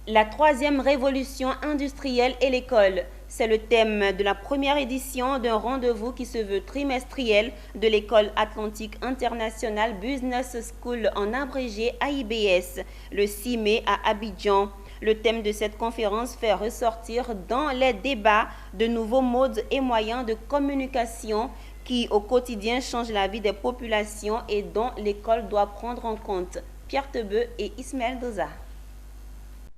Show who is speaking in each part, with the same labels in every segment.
Speaker 1: La troisième révolution industrielle et l'école. C'est le thème de la première édition d'un rendez-vous qui se veut trimestriel de l'École Atlantique International Business School, en abrégé AIBS, le 6 mai à Abidjan. Le thème de cette conférence fait ressortir dans les débats de nouveaux modes et moyens de communication qui, au quotidien, changent la vie des populations et dont l'école doit prendre en compte. Pierre Tebeu et Ismaël Doza.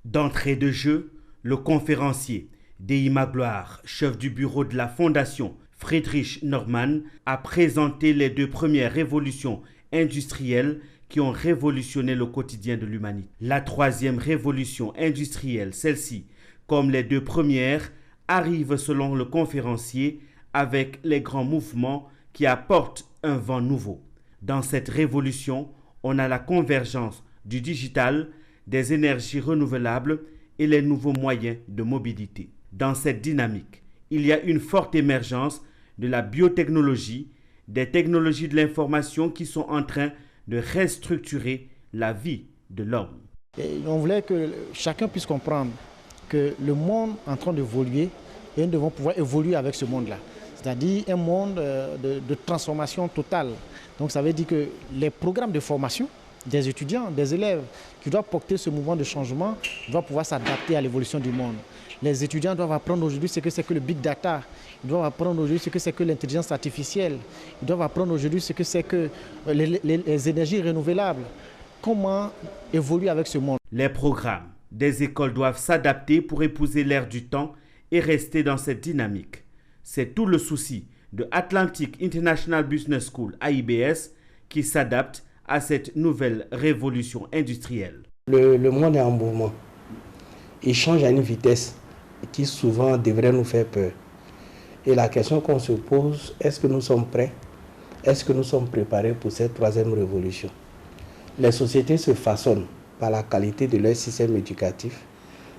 Speaker 2: D'entrée de jeu, le conférencier Dei Magloire, chef du bureau de la Fondation Friedrich Naumann, a présenté les deux premières révolutions industrielles qui ont révolutionné le quotidien de l'humanité. La troisième révolution industrielle, celle-ci, comme les deux premières, arrive selon le conférencier avec les grands mouvements qui apportent un vent nouveau. Dans cette révolution, on a la convergence du digital, des énergies renouvelables et les nouveaux moyens de mobilité. Dans cette dynamique, il y a une forte émergence de la biotechnologie, des technologies de l'information qui sont en train de restructurer la vie de l'homme.
Speaker 3: Et on voulait que chacun puisse comprendre que le monde est en train d'évoluer et nous devons pouvoir évoluer avec ce monde-là. C'est-à-dire un monde de transformation totale. Donc ça veut dire que les programmes de formation des étudiants, des élèves qui doivent porter ce mouvement de changement doivent pouvoir s'adapter à l'évolution du monde. Les étudiants doivent apprendre aujourd'hui ce que c'est que le big data, ils doivent apprendre aujourd'hui ce que c'est que l'intelligence artificielle, ils doivent apprendre aujourd'hui ce que c'est que les énergies renouvelables. Comment évoluer avec ce monde?
Speaker 2: Les programmes des écoles doivent s'adapter pour épouser l'ère du temps et rester dans cette dynamique. C'est tout le souci de Atlantic International Business School, AIBS, qui s'adapte à cette nouvelle révolution industrielle.
Speaker 4: Le monde est en mouvement. Il change à une vitesse qui souvent devrait nous faire peur. Et la question qu'on se pose, est-ce que nous sommes prêts? Est-ce que nous sommes préparés pour cette troisième révolution? Les sociétés se façonnent par la qualité de leur système éducatif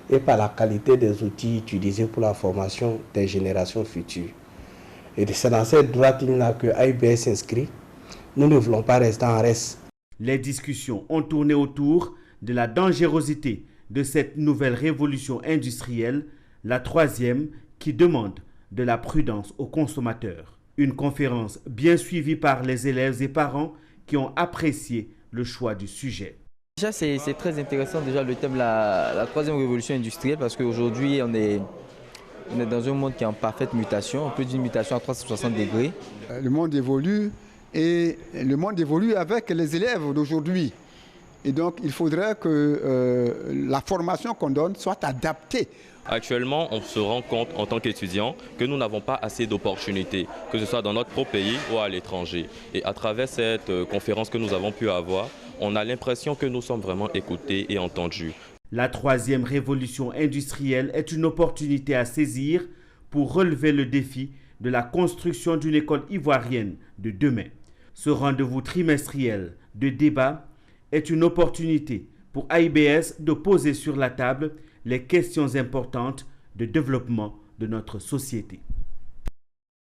Speaker 4: et par la qualité des outils utilisés pour la formation des générations futures. Et c'est dans cette droite ligne-là que AIBS s'inscrit. Nous ne voulons pas rester en reste.
Speaker 2: Les discussions ont tourné autour de la dangerosité de cette nouvelle révolution industrielle, la troisième qui demande de la prudence aux consommateurs. Une conférence bien suivie par les élèves et parents qui ont apprécié le choix du sujet.
Speaker 5: Déjà, c'est très intéressant déjà le thème la troisième révolution industrielle parce qu'aujourd'hui, on est dans un monde qui est en parfaite mutation, on peut dire une mutation à 360 degrés.
Speaker 6: Le monde évolue et le monde évolue avec les élèves d'aujourd'hui. Et donc, il faudrait que la formation qu'on donne soit adaptée.
Speaker 7: Actuellement, on se rend compte en tant qu'étudiant que nous n'avons pas assez d'opportunités, que ce soit dans notre propre pays ou à l'étranger. Et à travers cette conférence que nous avons pu avoir, on a l'impression que nous sommes vraiment écoutés et entendus.
Speaker 2: La troisième révolution industrielle est une opportunité à saisir pour relever le défi de la construction d'une école ivoirienne de demain. Ce rendez-vous trimestriel de débat est une opportunité pour AIBS de poser sur la table les questions importantes de développement de notre société.